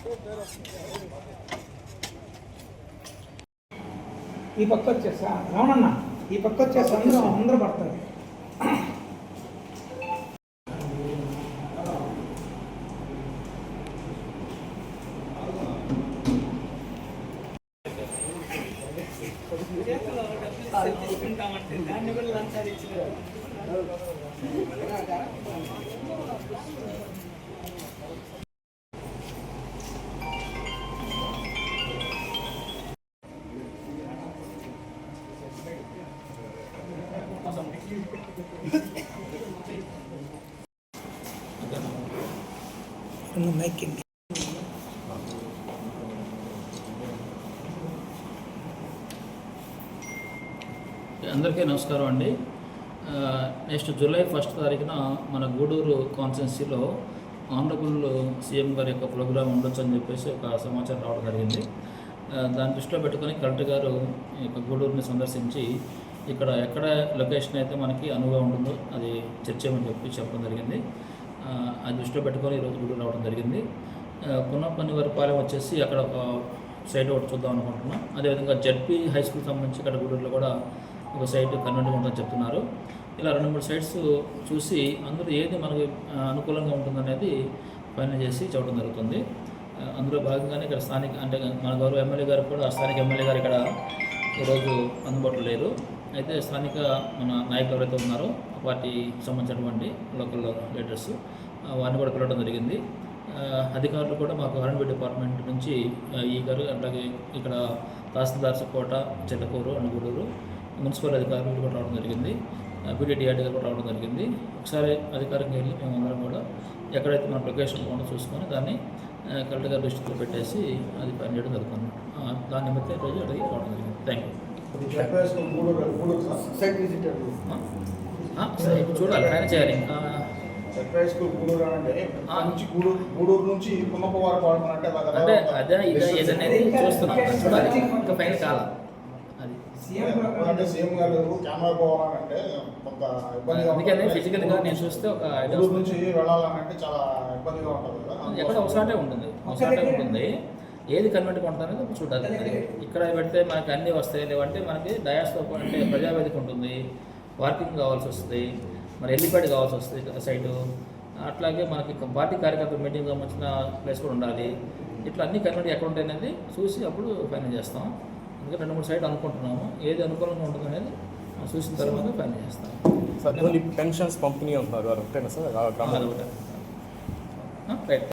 ఈ పక్క వచ్చేసా రావణన్న, ఈ పక్క వచ్చేసి అందరూ పడతారు. అందరికీ నమస్కారం అండి. నెక్స్ట్ జూలై 1 తారీఖున మన గూడూరు కాన్స్టిట్యున్సీలో ఆనరబుల్ సీఎం గారి యొక్క ప్రోగ్రాం ఉండొచ్చు అని చెప్పేసి ఒక సమాచారం రావడం జరిగింది. దాన్ని దృష్టిలో పెట్టుకొని కలెక్టర్ గారు ఈ యొక్క గూడూరుని సందర్శించి ఇక్కడ ఎక్కడ లొకేషన్ అయితే మనకి అనువుగా ఉంటుందో అది చర్చేయమని చెప్పడం జరిగింది. అది దృష్టిలో పెట్టుకొని ఈరోజు గూడూరు రావడం జరిగింది. పున్నపల్లి వరపాలెం వచ్చేసి అక్కడ ఒక సైట్ ఒకటి చూద్దాం అనుకుంటున్నాం. అదేవిధంగా జడ్పీ హై స్కూల్ సంబంధించి ఇక్కడ గూడూరులో కూడా ఒక సైట్ కన్వర్ట్ ఉంటుందని చెప్తున్నారు. ఇలా 2-3 సైట్స్ చూసి అందులో ఏది మనకు అనుకూలంగా ఉంటుందనేది ఫైనల్ చేసి చెప్పడం జరుగుతుంది. అందులో భాగంగానే ఇక్కడ స్థానిక అంటే మన గౌరవ ఎమ్మెల్యే గారు కూడా స్థానిక ఎమ్మెల్యే గారు ఇక్కడ ఈరోజు అందుబాటులో లేరు. అయితే స్థానిక మన నాయకులు ఎవరైతే ఉన్నారో పార్టీకి సంబంధించినటువంటి లోకల్ లీడర్స్ వారిని కూడా పిలవడం జరిగింది. అధికారులు కూడా మాకు ఆర్ఎండ్బి డిపార్ట్మెంట్ నుంచి ఈ గారు అలాగే ఇక్కడ తహసీల్దార్ కోట, చెల్లకూరు అండ్ గూడూరు మున్సిపల్ అధికారులు కూడా రావడం జరిగింది. పీడీడీఆర్డీ గారు కూడా రావడం జరిగింది. ఒకసారి అధికారికంగా వెళ్ళి మేమందరం కూడా ఎక్కడైతే మన లొకేషన్ బాగుందో చూసుకొని దాన్ని కలెక్టర్ గారి దృష్టిలో పెట్టేసి అది పని చేయడం జరుగుతుంది. దాని నిమిత్తం ఈరోజు అడిగి రావడం జరిగింది. Thank you. చూడాలి, ఆయన చేయాలి. ఇంకా అంటే అదే ఇదే ఏదనేది చూస్తున్నాం, చూడాలి. ఇంకా పైన కాలం అందుకనే ఫిజికల్గా నేను చూస్తే ఒక ఎక్కడ ఒకసారి ఉంటుంది. ఏది కన్వర్ట్ కొంటారనేది చూడాలి. ఇక్కడ పెడితే మనకి అన్నీ వస్తాయి, లేవంటే మనకి డయాస్తో అంటే ప్రజావేదిక ఉంటుంది, పార్కింగ్ కావాల్సి వస్తుంది, మరి ఎల్లిపాటి కావాల్సి వస్తుంది సైటు. అట్లాగే మనకి పార్టీ కార్యకర్తల మీటింగ్ సంబంధించిన ప్లేస్ కూడా ఉండాలి. ఇట్లా అన్ని కన్వర్ట్ ఎక్కడ ఉంటాయి అనేది చూసి అప్పుడు ఫైనల్ చేస్తాం. అందుకే 2-3 సైట్ అనుకుంటున్నాము. ఏది అనుకూలంగా ఉంటుంది అనేది చూసిన తర్వాత ఫైనల్ చేస్తాం. పెన్షన్స్ పంపిణీ అంటున్నారు, రైట్.